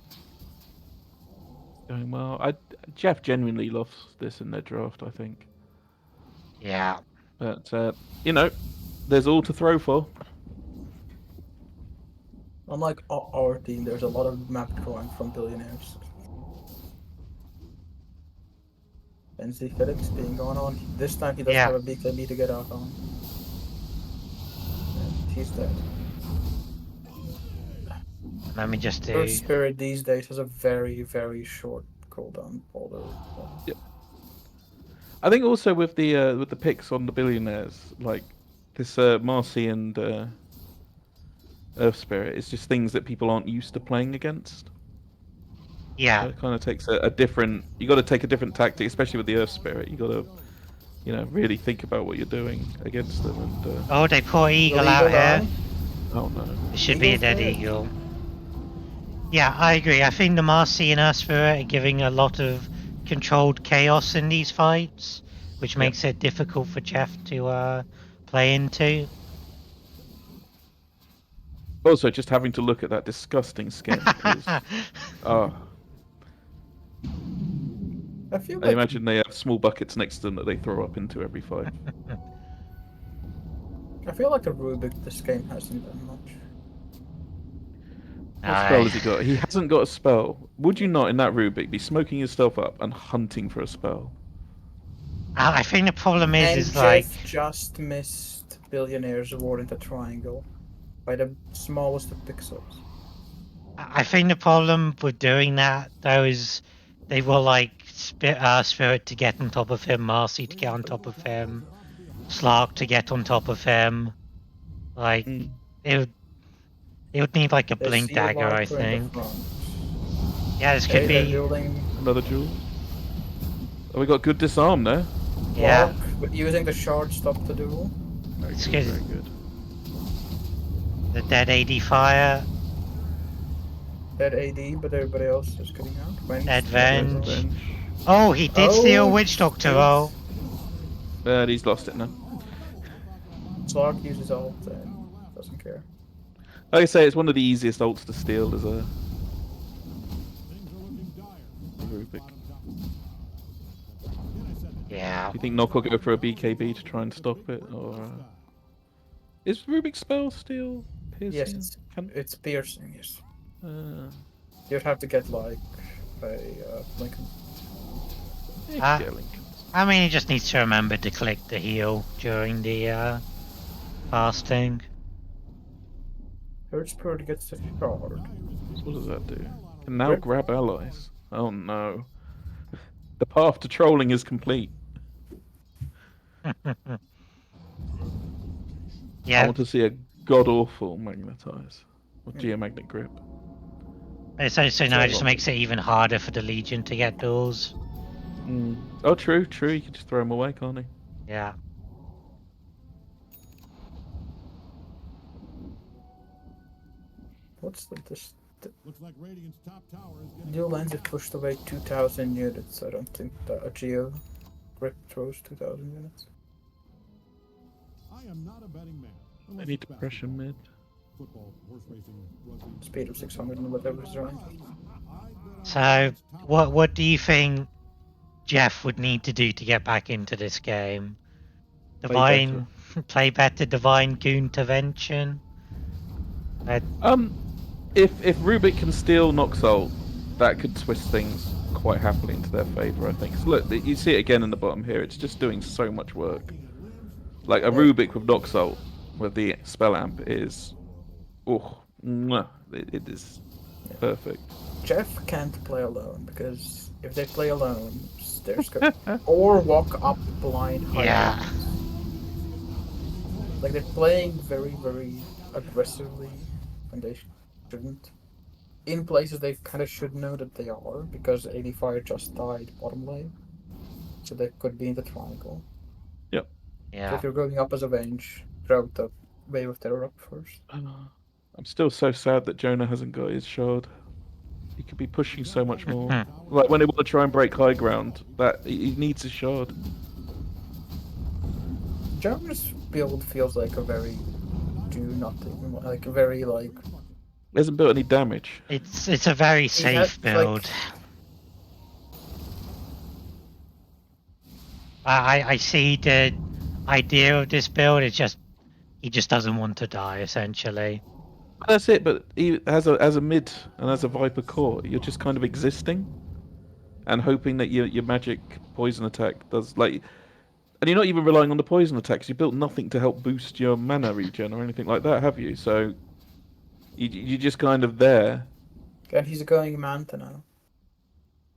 Going well. Geoff genuinely loves this in their draft, I think. Yeah. But, you know, there's all to throw for. Unlike our team, there's a lot of map drawing from Billionaires. NZfedX being going on. This time he doesn't have a BKB to get out on. And he's dead. Let me just do... First Spirit these days has a very, very short cooldown. Yep. I think also with the picks on the Billionaires, like this Marcy and Earth Spirit, it's just things that people aren't used to playing against. Yeah. So it kind of takes a different. You got to take a different tactic, especially with the Earth Spirit. You got to, you know, really think about what you're doing against them. And oh, they put Eagle out here. Oh no! It should be a dead Eagle. Yeah, I agree. I think the Marcy and Earth Spirit are giving a lot of controlled chaos in these fights, which makes it difficult for Geoff to play into. Also, just having to look at that disgusting skin. Oh. I feel I imagine they have small buckets next to them that they throw up into every fight. I feel like a Rubik this game hasn't done much. What spell has he got? He hasn't got a spell. Would you not, in that Rubik, be smoking yourself up and hunting for a spell? I think the problem is Geoff like... just missed Billionaires award in the triangle by the smallest of pixels. I think the problem with doing that, though, is they will like Spirit to get on top of him, Marcy to get on top of him, Slark to get on top of him. Like, it would need like a blink dagger, I think. Yeah, this could be another jewel. Oh, we got good disarm there. Yeah. But using the shard stop the duel. It's Very good. good. The dead ADFire. Dead AD, but everybody else is getting out. Dead Venge. Oh, he did steal Witch Doctor. Oh. He's lost it now. Slark uses ult and doesn't care. Like I say, it's one of the easiest ults to steal as a Rubik. Yeah. Do you think Noch will go for a BKB to try and stop it, or is Rubik's spell still piercing? Yes, it's piercing. Yes. You'd have to get like a Lincoln. I mean, he just needs to remember to click the heal during the fasting. Earth Spirit gets the shard. So what does that do? Can now grab allies. Oh no. The path to trolling is complete. Yeah. I want to see a god-awful magnetize. Or geomagnet grip. So now it just makes it even harder for the Legion to get duels. Oh, true. You can just throw them away, can't he? Yeah. What's this? Looks like Radiant's top tower is getting... Dual Lenses pushed away 2,000 units. I don't think that a Geo grip throws 2,000 units. I am not a betting man. I need to pressure mid. Football, horse racing, rugby. Speed of 600 and whatever is around. So, what do you think Geoff would need to do to get back into this game? Play better Divine Goon Intervention? If Rubik can steal Nox ult, that could twist things quite happily into their favour, I think. So look, you see it again in the bottom here, it's just doing so much work. Like a Rubik with Nox ult, with the spell amp is... it is perfect. Geoff can't play alone, because if they play alone, there's or walk up blind. Yeah. Like they're playing very, very aggressively when they shouldn't. In places they kind of should know that they are, because ADFire just died bottom lane. So they could be in the triangle. Yep. So Yeah. if you're going up as a range, throw the wave of terror up first. I'm still so sad that Jonah hasn't got his shard. He could be pushing so much more. Like when they want to try and break high ground, that he needs a shard. Jonah's build feels like a very do nothing, like a very like. He hasn't built any damage. It's a very safe build. I see the idea of this build. It's just he just doesn't want to die, essentially. That's it. But he as a mid and as a Viper core, you're just kind of existing and hoping that your magic poison attack does like. And you're not even relying on the poison attacks. You built nothing to help boost your mana regen or anything like that, have you? So you're just kind of there. And he's going Manta now.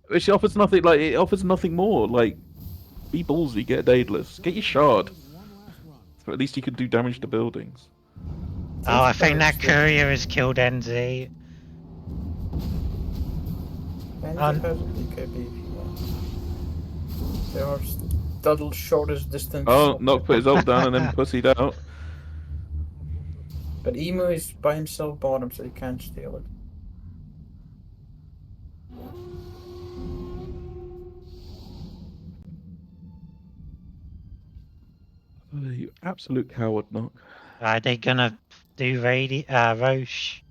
Which offers nothing. Like it offers nothing more. Like be ballsy, get Daedalus, get your shard. So at least you can do damage to buildings. Oh, I think that courier has killed NZ. NZ has a BKB if you want. There are double shortest distance. Oh, Noch put his ult down and then pussied out. But Emu is by himself bottom, so he can't steal it. Oh, you absolute coward, Noch. Are they gonna do Roche?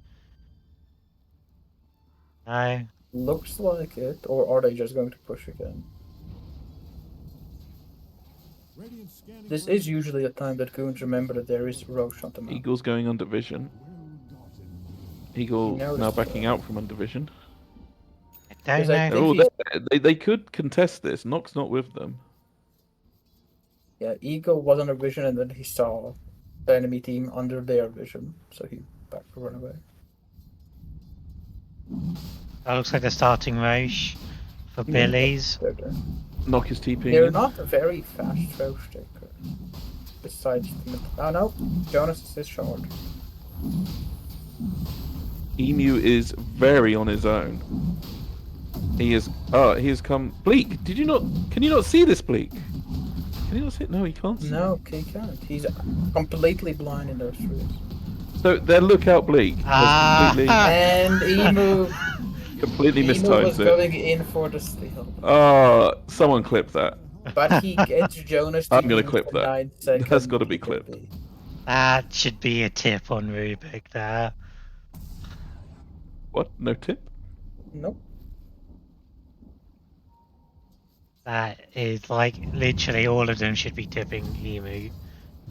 No. Looks like it, or are they just going to push again? This is usually a time that goons remember that there is Roche on the map. Eagle's going under vision. Eagle now backing out from under vision. I don't know. They could contest this. Noch's not with them. Yeah, Eagle was under vision and then he saw the enemy team under their vision, so he backed to run away. That looks like they're starting Roche for Billy's. Noch is TPing. They're not a very fast Roche taker. Besides, oh no, Jonas is short. Emu is very on his own. He has come. Bleak, did you not? Can you not see this, Bleak? Can you not see it? No, he can't see. No, he can't. He's completely blind in those trees. So their lookout Bleak has completely and Emu completely Emu mistimed was it. going in for the steal. Someone clip that. But he gets Jonas. I'm gonna clip that. That's got to be clipped. That should be a tip on Rubik there. What? No tip? Nope. That is like literally all of them should be tipping Emu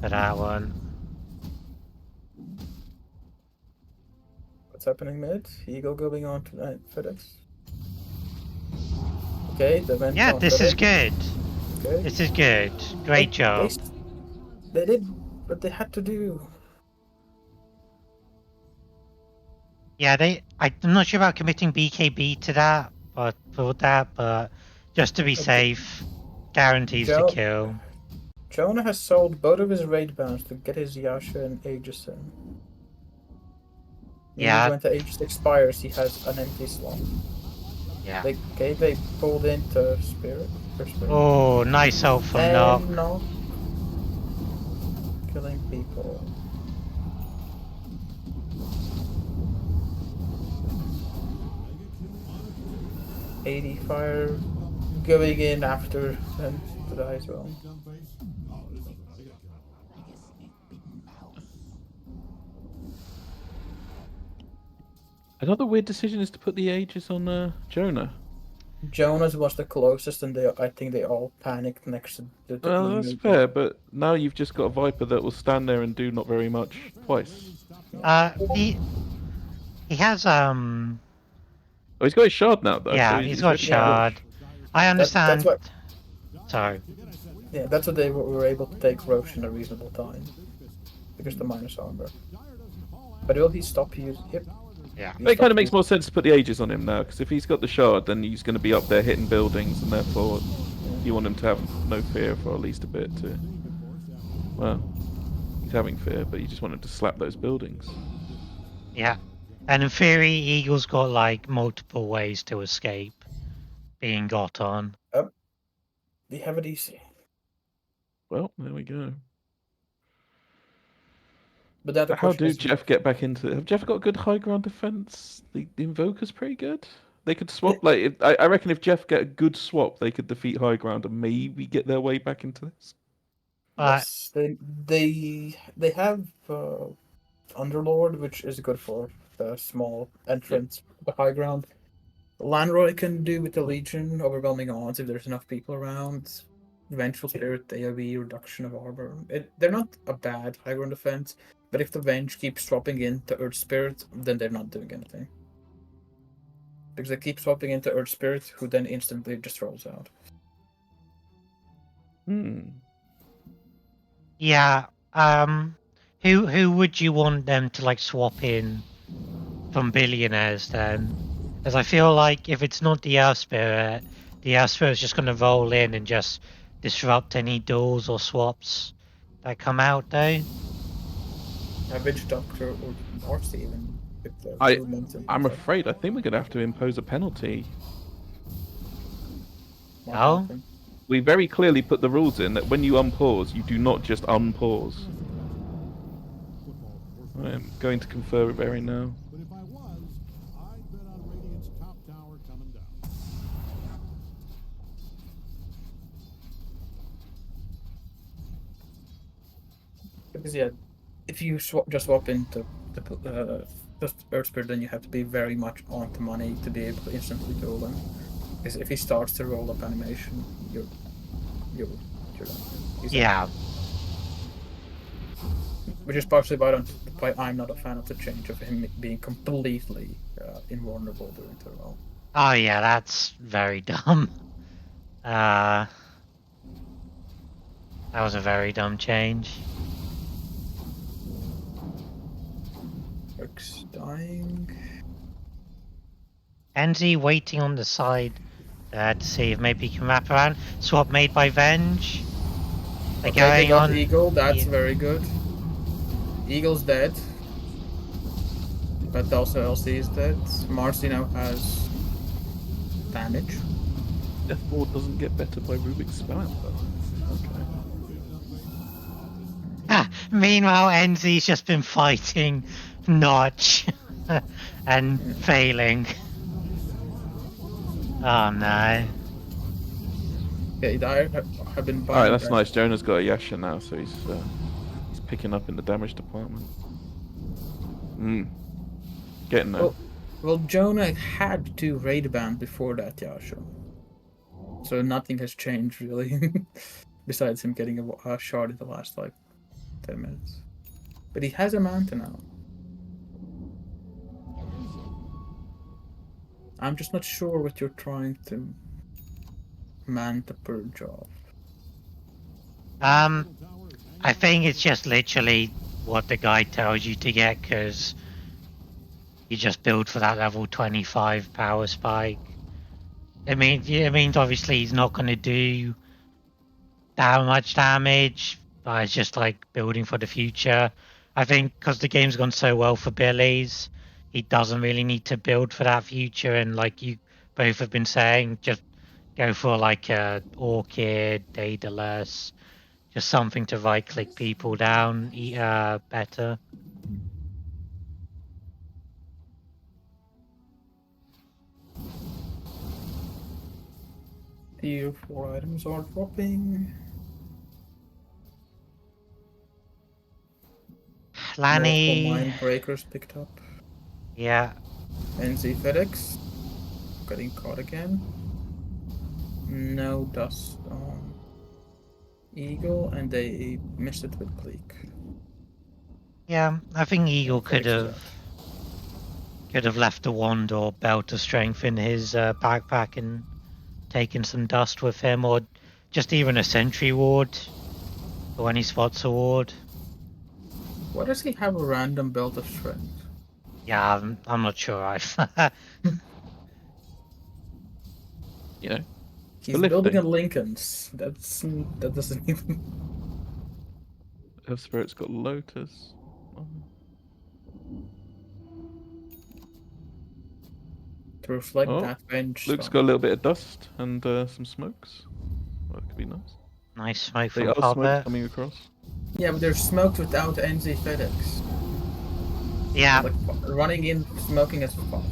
for that one. What's happening mid? Eagle going on to NZfedX. Okay, the vent. Yeah, this is good. Okay. This is good. Great job. They did what they had to do. Yeah, I'm not sure about committing BKB to that, but just to be safe, guarantees the kill. Jonah has sold both of his raid bounds to get his Yasha and Aegis in. Yeah. When the Aegis expires, he has an empty slot. Yeah. They pulled into Spirit. Oh, nice ult from Noch. Noch killing people. ADFire going in after them to die as well. Another weird decision is to put the Aegis on Jonah. Jonas was the closest, and I think they all panicked next to the Well, that's fair, but now you've just got a Viper that will stand there and do not very much twice. He has Oh, he's got his shard now, though. Yeah, so he's got shard. I understand. Sorry. Yeah, that's what they were able to take Roche in a reasonable time, because the minus armor. But will he stop using? Yep. Yeah. But it kind of makes more sense to put the Aegis on him now, because if he's got the shard, then he's going to be up there hitting buildings, and therefore you want him to have no fear for at least a bit too. Well, he's having fear, but you just want him to slap those buildings. Yeah. And in theory, Eagle's got like multiple ways to escape being got on. They have it easy. Well, there we go. But that, of How course, do is- Geoff get back into it? Have Geoff got good high ground defense? The Invoker's pretty good. They could swap. I reckon if Geoff get a good swap, they could defeat high ground and maybe get their way back into this. Yes, they have Underlord, which is good for the small entrance, the high ground. Lanyro can do with the Legion, overwhelming odds if there's enough people around. Vengeful Spirit, AoE, reduction of armor. They're not a bad high ground defense, but if the Venge keeps swapping into Earth Spirit, then they're not doing anything. Because they keep swapping into Earth Spirit, who then instantly just rolls out. Yeah. Who would you want them to like swap in from Billionaires then? As I feel like if it's not the Earth Spirit is just going to roll in and just disrupt any duels or swaps that come out, though. A Witch Doctor or Marcy even with the momentum. I'm afraid I think we're going to have to impose a penalty. Oh? We very clearly put the rules in that when you unpause, you do not just unpause. I am going to confer with Erin now. But if I was, I'd bet on Radiant's top tower coming down. Because yeah, if you just swap into the Earth Spirit, then you have to be very much on the money to be able to instantly duel him. Because if he starts to roll up animation, you're done. Yeah. Which is partially why I'm not a fan of the change of him being completely invulnerable during the roll. Oh yeah, that's very dumb. That was a very dumb change. Works dying. NZ waiting on the side to see if maybe he can wrap around. Swap made by Venge. They're Okay, going they got on. Eagle, that's Yeah. very good. Eagle's dead. But also LC is dead. Marcy now has damage. Death Ward doesn't get better by Rubik's spell, though. Okay. Meanwhile, NZ's just been fighting Notch and failing. Oh no. Okay, I have been buying. Alright, that's nice. Jonah's got a Yasha now, so he's picking up in the damage department. Getting there. Well, Jonah had 2 raid banned before that Yasha. So nothing has changed really. Besides him getting a shard in the last 10 minutes. But he has a Manta now. I'm just not sure what you're trying to Manta purge off. I think it's just literally what the guide tells you to get, because you just build for that level 25 power spike. It means obviously he's not going to do that much damage, but it's just like building for the future. I think because the game's gone so well for Billy's, he doesn't really need to build for that future, and like you both have been saying, just go for like a Orchid, Daedalus, just something to right click people down better. Tier 4 items are dropping. Lanny. Multiple mind breakers picked up. Yeah. NZfedX getting caught again. No dust on Eagle, and they missed it with Bleak. Yeah, I think Eagle FedX could is have left a wand or belt of strength in his backpack and taken some dust with him, or just even a sentry ward for when he spots a ward. Why does he have a random belt of strength? Yeah, I'm not sure. You know, He's for building a lifting. Lincoln's. That doesn't even. Earth Spirit's got Lotus. Oh. To reflect Oh, that bench. Luke's Spell. got a little bit of dust and some smokes. Well, that could be nice. Nice smoke They from are smokes hoBBit. coming across. Yeah, but they're smoked without NZfedX. Yeah. Like running in smoking as 4.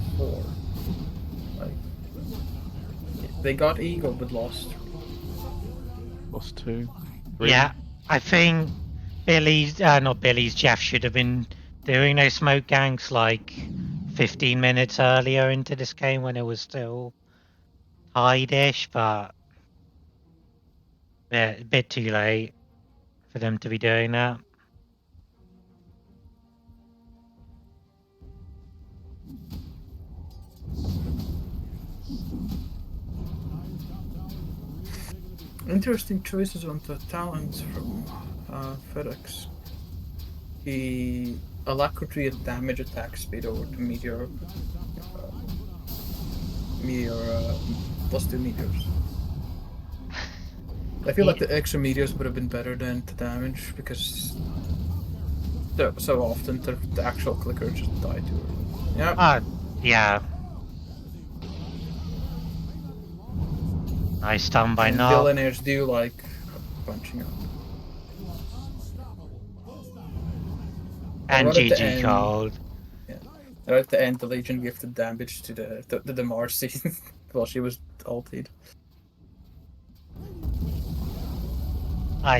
Like they got Eagle but lost. Lost 2. 3. Yeah. I think not Billy's, Geoff should have been doing those smoke ganks like 15 minutes earlier into this game when it was still tight-ish, but a bit too late for them to be doing that. Interesting choices on the talents from FedEx. The alacrity and damage attack speed over to meteor plus 2 meteors. I feel like the extra meteors would have been better than the damage because so often the actual clicker just die too early. Yeah. Yeah. Nice done by And Nob. Billionaires do like punching up. And right at the GG end- Cold. Yeah. Right at the end, the Legion gifted damage to the Marcy while she was ulted.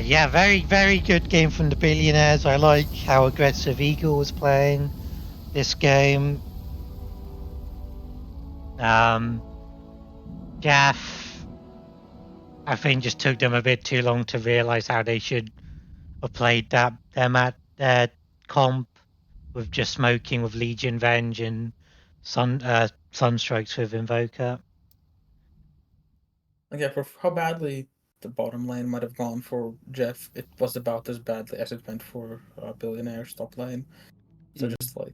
Yeah, very, very good game from the Billionaires. I like how aggressive Eagle was playing this game. Geoff, I think, just took them a bit too long to realize how they should have played them at their comp with just smoking with Legion Venge and Sunstrokes with Invoker. Yeah, for how badly the bottom lane might have gone for Geoff, it was about as badly as it went for Billionaires top lane. So just like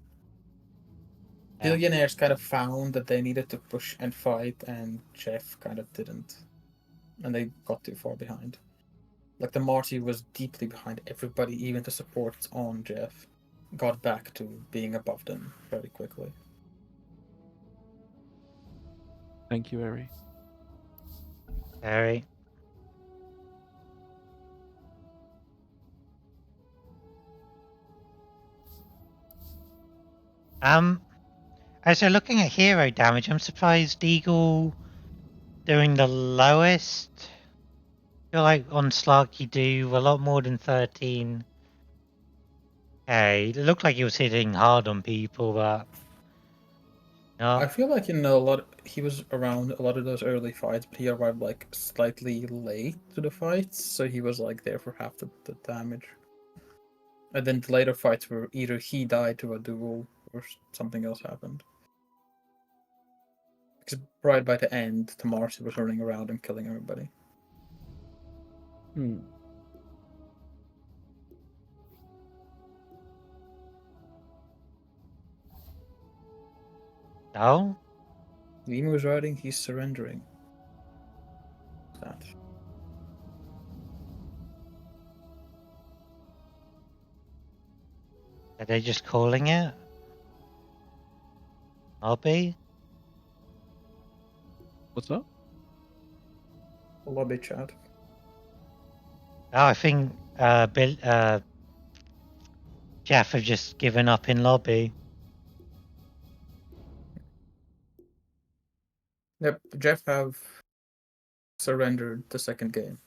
Billionaires kind of found that they needed to push and fight, and Geoff kind of didn't, and they got too far behind. Like the Marty was deeply behind everybody, even the supports on Geoff got back to being above them very quickly. Thank you, Eri. Very. So looking at hero damage, I'm surprised Eagle doing the lowest. I feel like on Slark you do a lot more than 13. It looked like he was hitting hard on people, but no. I feel like he was around a lot of those early fights, but he arrived like slightly late to the fights, so he was like there for half the damage. And then the later fights were either he died to a duel or something else happened. Because right by the end, the Marcy was running around and killing everybody. No? Vimy was riding, he's surrendering. That. Are they just calling it? Lobby? What's up? Lobby chat. Oh, I think Geoff have just given up in lobby. Yep, Geoff have surrendered the second game.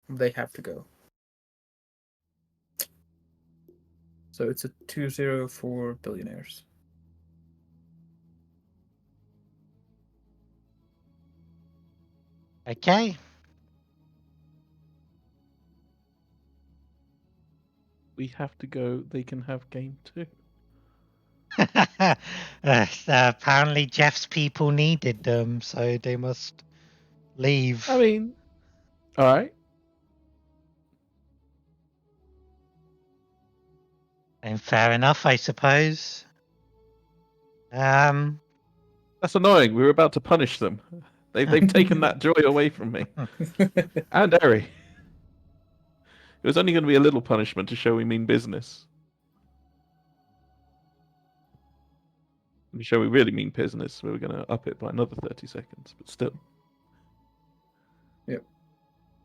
They have to go. So it's a 2-0 for Billionaires. Okay. We have to go. They can have game 2. Apparently Geoff's people needed them, so they must leave. I mean, all right. And fair enough, I suppose. That's annoying. We were about to punish them. They've taken that joy away from me. And Eri. It was only going to be a little punishment to show we mean business. To show we really mean business, we were going to up it by another 30 seconds, but still. Yep.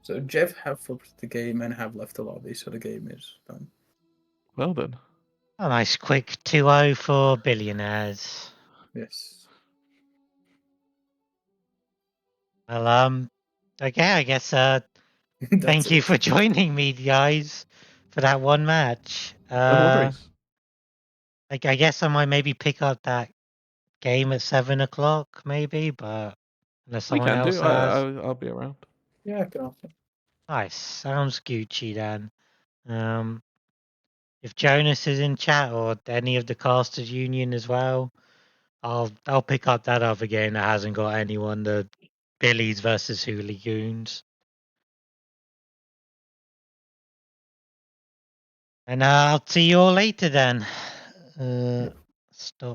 So Geoff have flipped the game and have left the lobby, so the game is done. Well then. A nice quick 2-0 for Billionaires. Yes. Well, okay, I guess That's thank you it. for joining me, guys, for that one match. No worries. I guess I might maybe pick up that game at 7 o'clock, maybe, but unless We someone can else do. has. I'll be around. Yeah, I can also. Nice, sounds Gucci then. If Jonas is in chat or any of the casters union as well, I'll pick up that other game that hasn't got anyone. The Billies versus Hooligans. And I'll see you all later then. Stop